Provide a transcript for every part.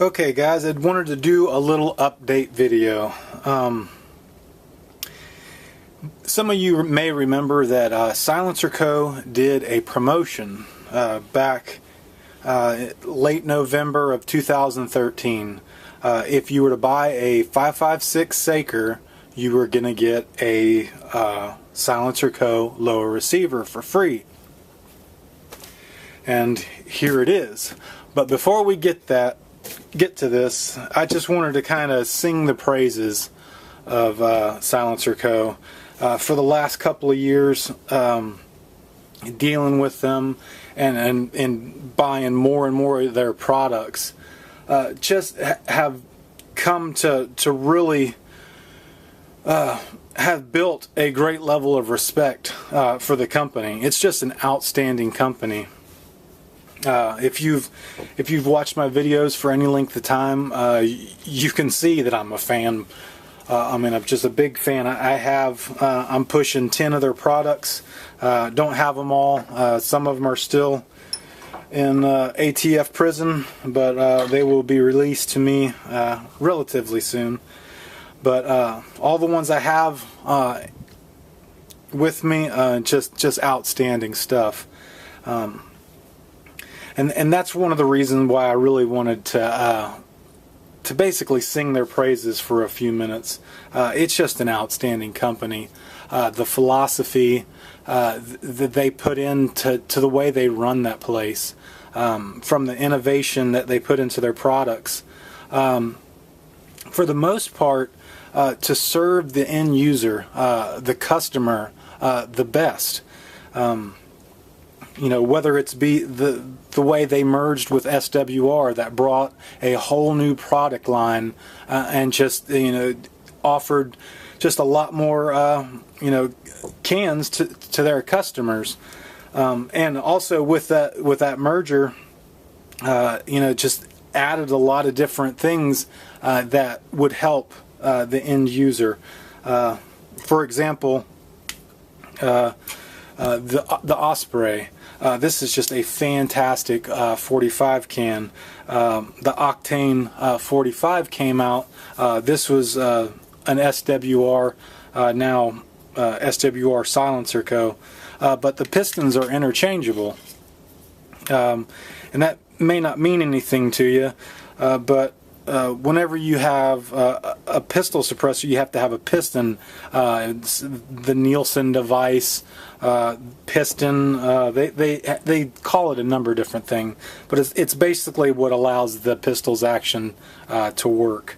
Okay guys, I wanted to do a little update video. Some of you may remember that SilencerCo did a promotion back late November of 2013. If you were to buy a 556 Saker, you were going to get a SilencerCo lower receiver for free. And here it is. But before we get to this, I just wanted to kind of sing the praises of SilencerCo. For the last couple of years, dealing with them and buying more and more of their products, just have come to really have built a great level of respect for the company. It's just an outstanding company. If you've watched my videos for any length of time, you can see that I'm a fan. I'm just a big fan. I'm pushing 10 of their products. Don't have them all. Some of them are still in ATF prison, but they will be released to me relatively soon. But all the ones I have with me, just outstanding stuff. And that's one of the reasons why I really wanted to basically sing their praises for a few minutes. It's just an outstanding company. The philosophy that they put into the way they run that place, from the innovation that they put into their products, for the most part, to serve the end user, the customer, the best. You know, whether it's the way they merged with SWR, that brought a whole new product line and just, you know, offered just a lot more, you know, cans to their customers, and also with that merger, you know, just added a lot of different things that would help the end user. For example, the Osprey. This is just a fantastic 45 can. The Octane 45 came out. This was an SWR, now SWR SilencerCo, but the pistons are interchangeable. And that may not mean anything to you, but whenever you have a pistol suppressor, you have to have a piston. It's the Nielsen device, Piston. They call it a number of different things, but it's basically what allows the pistol's action to work.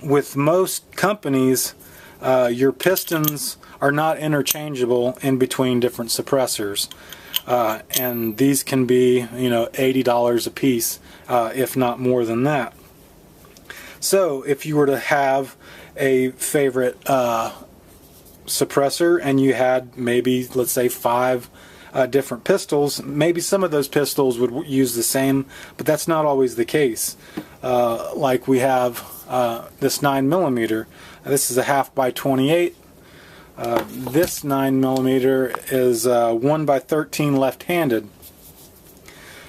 With most companies, your pistons are not interchangeable in between different suppressors, and these can be, you know, $80 a piece, if not more than that. So if you were to have a favorite suppressor and you had maybe, let's say, 5 different pistols, maybe some of those pistols would use the same, but that's not always the case. Like we have this 9mm. This is a 1/2x28. This 9mm is 1x13 left-handed.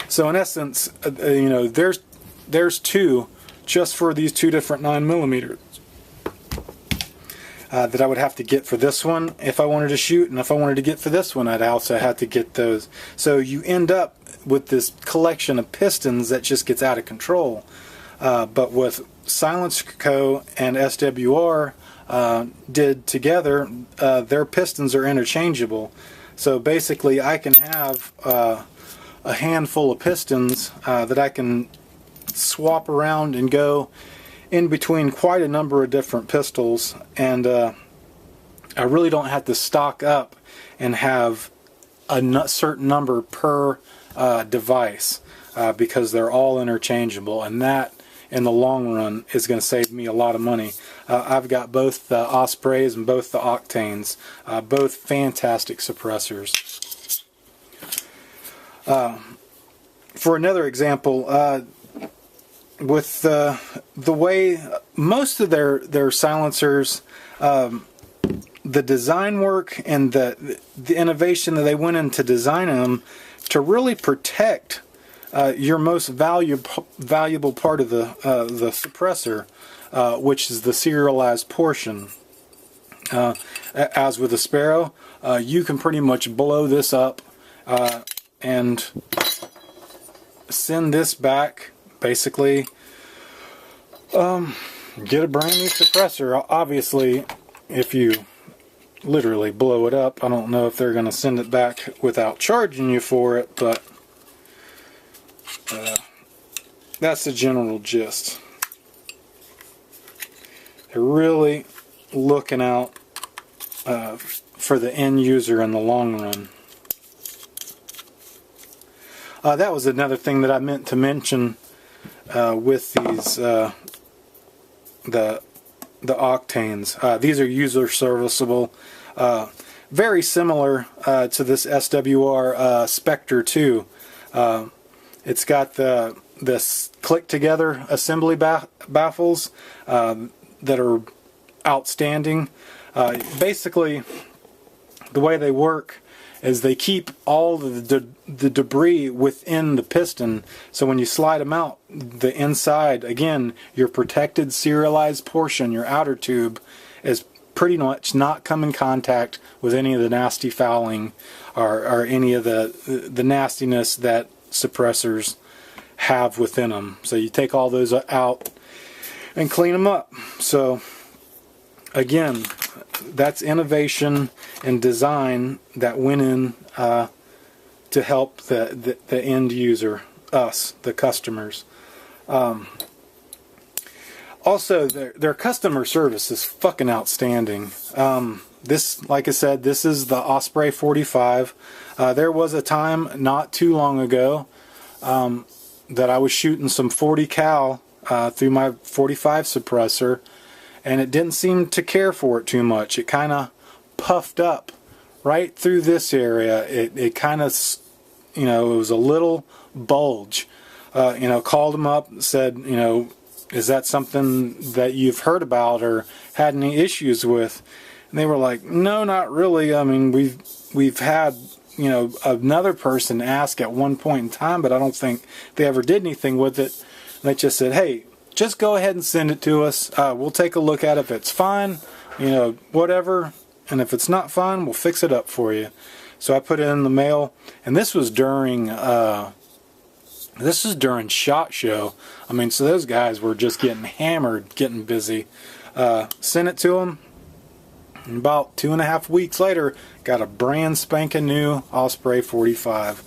So in essence, you know, there's 2 just for these 2 different 9mm that I would have to get for this one if I wanted to shoot, and if I wanted to get for this one, I'd also have to get those. So you end up with this collection of pistons that just gets out of control. But with SilencerCo and SWR did together, their pistons are interchangeable. So basically I can have a handful of pistons that I can swap around and go in between quite a number of different pistols, and I really don't have to stock up and have a certain number per device, because they're all interchangeable, and that in the long run is going to save me a lot of money. I've got both the Ospreys and both the Octanes, both fantastic suppressors. For another example, with the way most of their silencers, the design work and the innovation that they went into designing them to really protect your most valuable part of the suppressor, which is the serialized portion. As with a Sparrow, you can pretty much blow this up and send this back, basically. Get a brand new suppressor. Obviously, if you literally blow it up, I don't know if they're going to send it back without charging you for it, but that's the general gist. They're really looking out for the end user in the long run. That was another thing that I meant to mention with these the octanes. These are user serviceable, very similar to this SWR Spectre 2. It's got this click together assembly baffles that are outstanding. Basically, the way they work is they keep all the debris within the piston, so when you slide them out, the inside, again, your protected serialized portion, your outer tube, is pretty much not come in contact with any of the nasty fouling or any of the nastiness that suppressors have within them. So you take all those out and clean them up. So again, that's innovation and design that went in to help the end user, us, the customers. Also, their customer service is fucking outstanding. This, like I said, this is the Osprey 45. There was a time not too long ago that I was shooting some 40 cal through my 45 suppressor, and it didn't seem to care for it too much. It kind of puffed up right through this area. It kind of, you know, it was a little bulge. You know, called them up, said, you know, is that something that you've heard about or had any issues with? And they were like, no, not really. I mean, we've had, you know, another person ask at one point in time, but I don't think they ever did anything with it. And they just said, hey, just go ahead and send it to us. We'll take a look at it. If it's fine, you know, whatever. And if it's not fine, we'll fix it up for you. So I put it in the mail, and this was during SHOT Show. I mean, so those guys were just getting hammered, getting busy. Sent it to them. And about 2.5 weeks later, got a brand spanking new Osprey 45.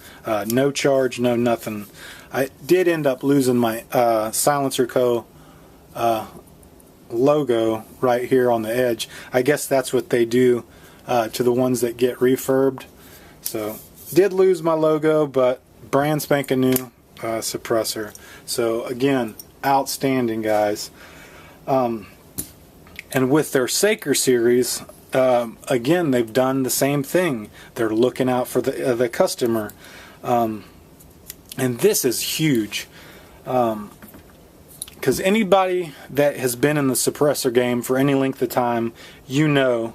No charge, no nothing. I did end up losing my SilencerCo logo right here on the edge. I guess that's what they do to the ones that get refurbed. So, did lose my logo, but brand spanking new suppressor. So again, outstanding, guys. And with their Saker series, again, they've done the same thing. They're looking out for the customer. And this is huge. Because anybody that has been in the suppressor game for any length of time, you know,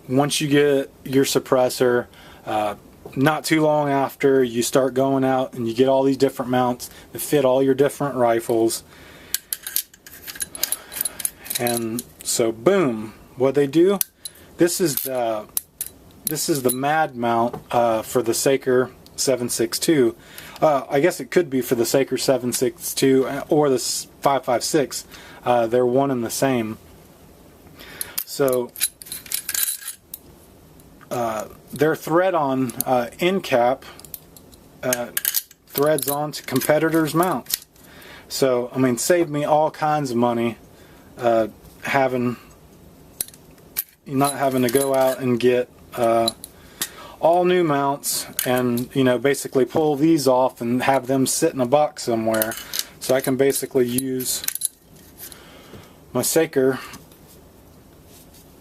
once you get your suppressor, not too long after, you start going out and you get all these different mounts that fit all your different rifles. And so, boom, what they do, this is the MAD mount for the Saker 7.62. I guess it could be for the Saker 7.62 or the 5.56. They're one and the same. So their thread-on end cap threads on to competitors' mounts. So, I mean, saved me all kinds of money not having to go out and get all new mounts and, you know, basically pull these off and have them sit in a box somewhere. So I can basically use my Saker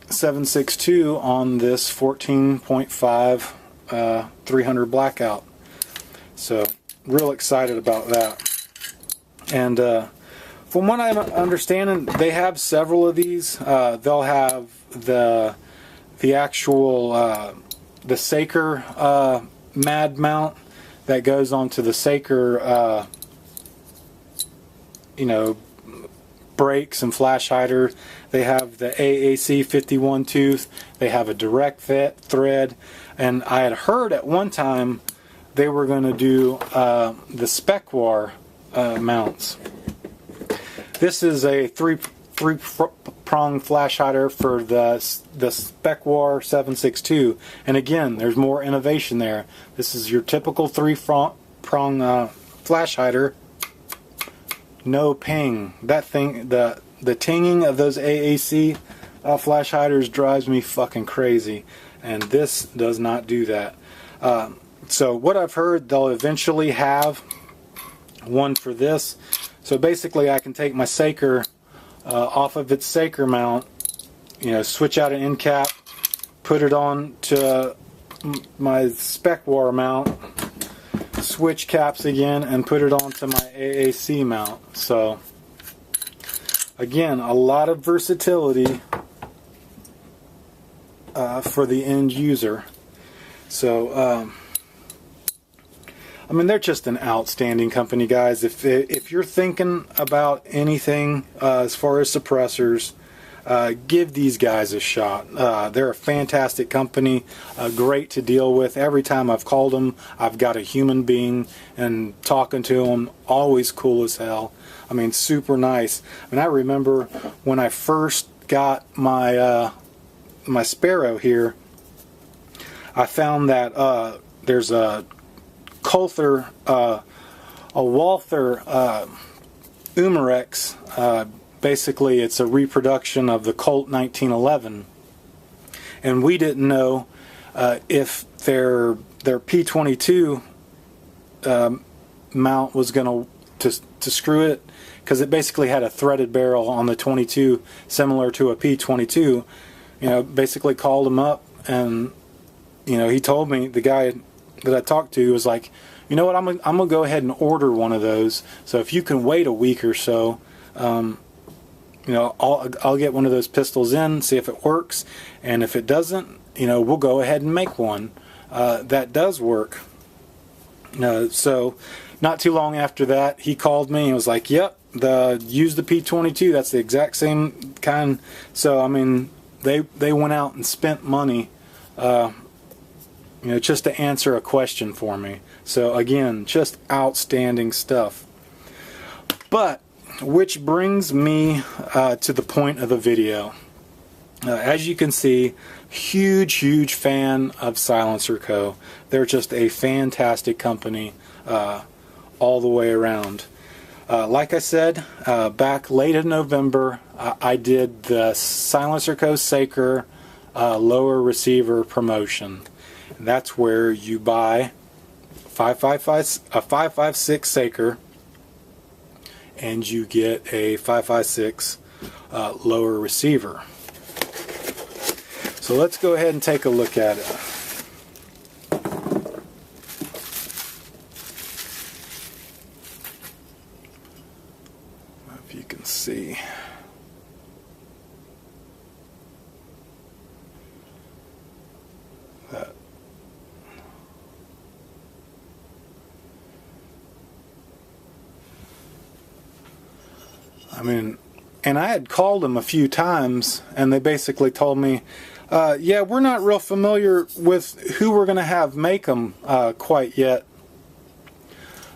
7.62 on this 14.5 300 blackout. So real excited about that. And from what I'm understanding, they have several of these. They'll have the actual the Saker MAD mount. that goes onto the Saker, you know, brakes and flash hider. They have the AAC 51 tooth. They have a direct fit thread, and I had heard at one time they were going to do the spec war mounts. This is a three prong flash hider for the spec war 762, and again, there's more innovation there. This is your typical three prong flash hider. No ping. That thing, the tinging of those AAC flash hiders drives me fucking crazy, and this does not do that. So what I've heard, they'll eventually have one for this. So basically, I can take my Saker off of its Saker mount, you know, switch out an end cap, put it on to my spec war mount, switch caps again, and put it onto my AAC mount. So again, a lot of versatility for the end user. So I mean, they're just an outstanding company, guys. If you're thinking about anything as far as suppressors, give these guys a shot. They're a fantastic company, great to deal with. Every time I've called them, I've got a human being and talking to them, always cool as hell. I mean, super nice. I mean, I remember when I first got my my Sparrow here, I found that there's a Coulter, a Walther Umarex. Basically, it's a reproduction of the Colt 1911, and we didn't know if their P22 mount was going to screw it, because it basically had a threaded barrel on the 22, similar to a P22. You know, basically called him up, and you know, he told me, the guy that I talked to was like, you know what, I'm gonna go ahead and order one of those. So if you can wait a week or so, you know, I'll get one of those pistols in, see if it works, and if it doesn't, you know, we'll go ahead and make one that does work. So not too long after that, he called me and was like, yep, use the P22, that's the exact same kind. So I mean, they went out and spent money, you know, just to answer a question for me. So again, just outstanding stuff. But which brings me to the point of the video. As you can see, huge fan of SilencerCo. They're just a fantastic company all the way around. Like I said, back late in November, I did the SilencerCo Saker lower receiver promotion. And that's where you buy a 5.56 Saker, and you get a 5.56 lower receiver. So let's go ahead and take a look at it. If you can see. That. I mean, and I had called them a few times, and they basically told me, yeah, we're not real familiar with who we're going to have make them quite yet.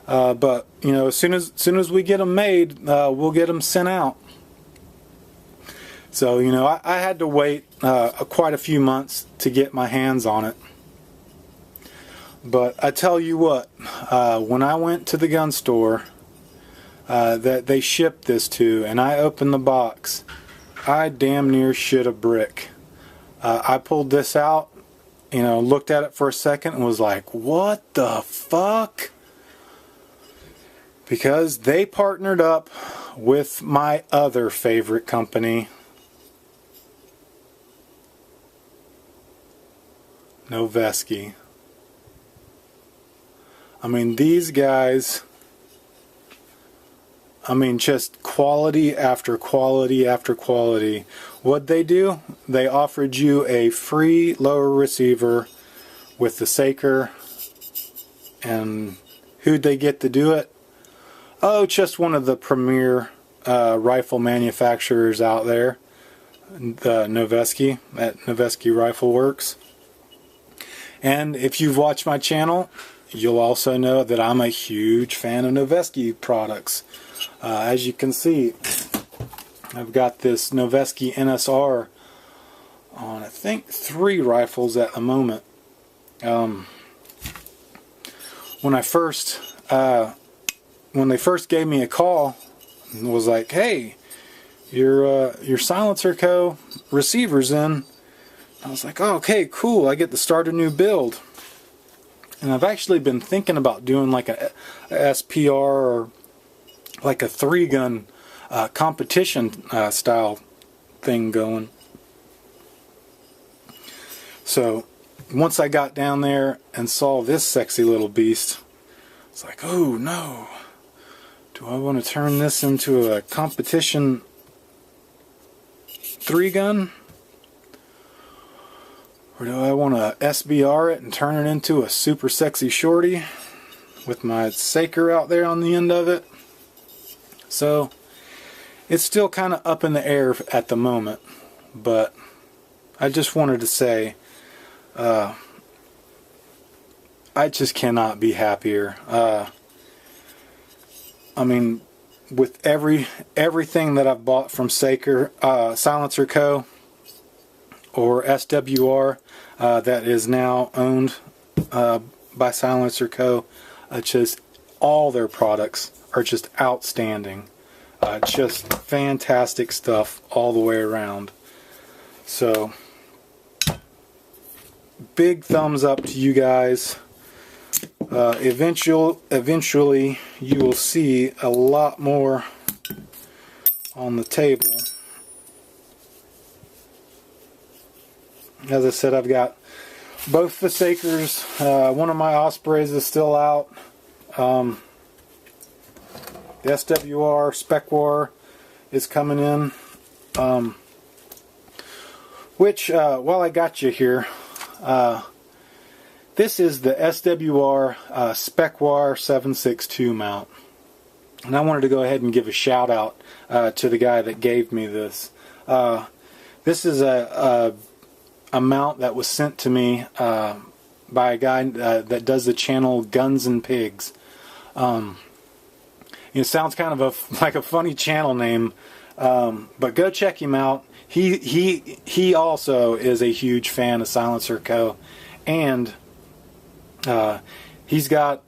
But you know, as soon as we get them made, we'll get them sent out. So you know, I had to wait quite a few months to get my hands on it. But I tell you what, when I went to the gun store that they shipped this to, and I opened the box, I damn near shit a brick. I pulled this out, you know, looked at it for a second and was like, what the fuck? Because they partnered up with my other favorite company, Noveske. I mean, these guys, I mean, just quality after quality after quality. What'd they do? They offered you a free lower receiver with the Saker And who'd they get to do it? Oh, just one of the premier rifle manufacturers out there, the Noveske, at Noveske Rifle Works. And if you've watched my channel, you'll also know that I'm a huge fan of Noveske products. As you can see, I've got this Noveske NSR on, I think, 3 rifles at the moment. When they first gave me a call and was like, "Hey, your SilencerCo receiver's in," I was like, "Oh, okay, cool. I get to start a new build." And I've actually been thinking about doing like a SPR or like a 3-gun competition style thing going. So once I got down there and saw this sexy little beast, it's like, oh no, do I want to turn this into a competition 3-gun? Or do I want to SBR it and turn it into a super sexy shorty with my Saker out there on the end of it? So it's still kind of up in the air at the moment, but I just wanted to say I just cannot be happier. I mean, with everything that I've bought from Saker, SilencerCo, or SWR, that is now owned by SilencerCo, just all their products are just outstanding. Just fantastic stuff all the way around. So, big thumbs up to you guys. Eventually you will see a lot more on the table. As I said, I've got both the Sakers. One of my Ospreys is still out. The SWR Spec War is coming in. While I got you here, this is the SWR Spec War 7.62 mount. And I wanted to go ahead and give a shout out to the guy that gave me this. This is a mount that was sent to me by a guy that does the channel Guns and Pigs. It sounds kind of like a funny channel name, but go check him out. He also is a huge fan of SilencerCo, and he's got,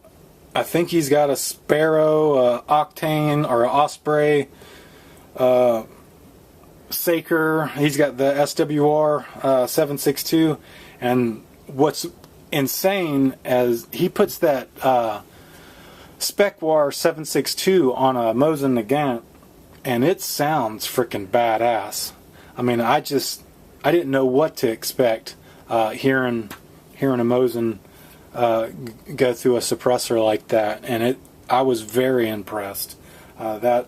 I think he's got a Sparrow, Octane, or an Osprey, Saker. He's got the SWR 7.62, and what's insane as he puts that Spec War 7.62 on a Mosin Nagant, and it sounds freaking badass. I mean, I didn't know what to expect hearing a Mosin go through a suppressor like that, and I was very impressed. That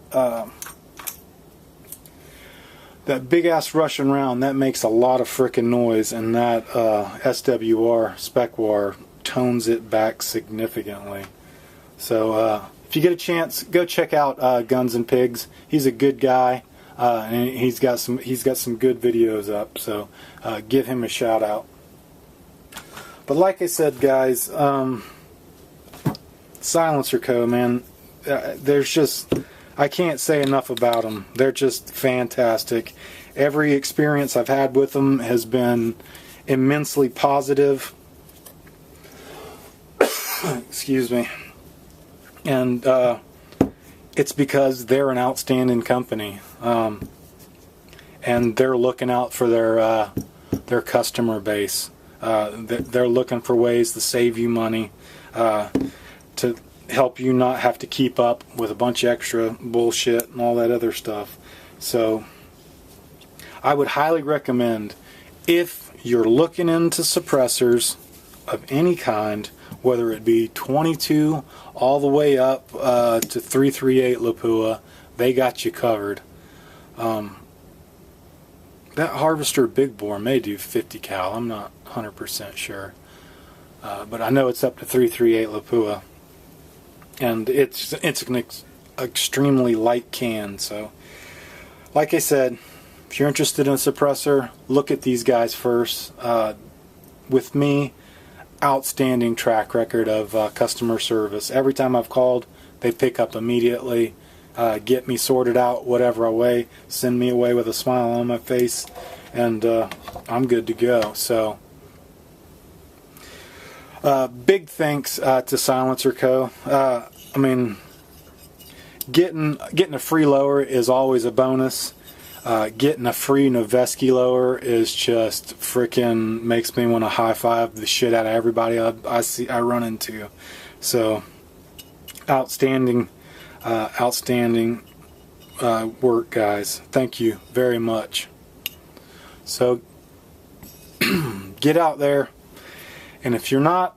big ass Russian round, that makes a lot of frickin' noise, and that SWR Spec War tones it back significantly. So if you get a chance, go check out Guns and Pigs. He's a good guy, and he's got some good videos up. So give him a shout out. But like I said, guys, SilencerCo, man, I can't say enough about them. They're just fantastic. Every experience I've had with them has been immensely positive. Excuse me. And it's because they're an outstanding company, and they're looking out for their customer base. They're looking for ways to save you money, to help you not have to keep up with a bunch of extra bullshit and all that other stuff. So I would highly recommend, if you're looking into suppressors of any kind, whether it be 22 all the way up to 338 Lapua, they got you covered. That Harvester Big Bore may do 50 cal. I'm not 100% sure. but I know it's up to 338 Lapua, and it's an extremely light can. So, like I said, if you're interested in a suppressor, look at these guys first. With me, outstanding track record of customer service. Every time I've called, they pick up immediately, get me sorted out whatever way, send me away with a smile on my face, and I'm good to go. So, big thanks to SilencerCo. I mean, getting a free lower is always a bonus. Getting a free Noveski lower is just freaking makes me want to high five the shit out of everybody I run into. So, outstanding work, guys. Thank you very much. So, get out there, and if you're not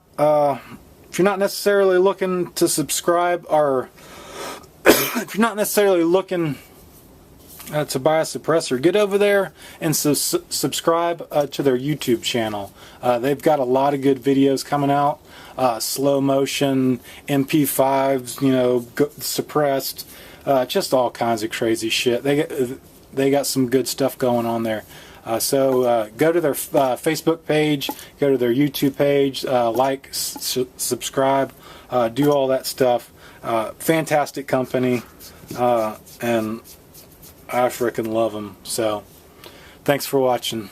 necessarily looking to subscribe, or if you're not necessarily looking to buy a suppressor, get over there and subscribe to their YouTube channel. They've got a lot of good videos coming out. Slow motion, MP5s, you know, suppressed, just all kinds of crazy shit. They got some good stuff going on there. So go to their Facebook page, go to their YouTube page, like, subscribe, do all that stuff. Fantastic company, and I frickin' love them. So, thanks for watching.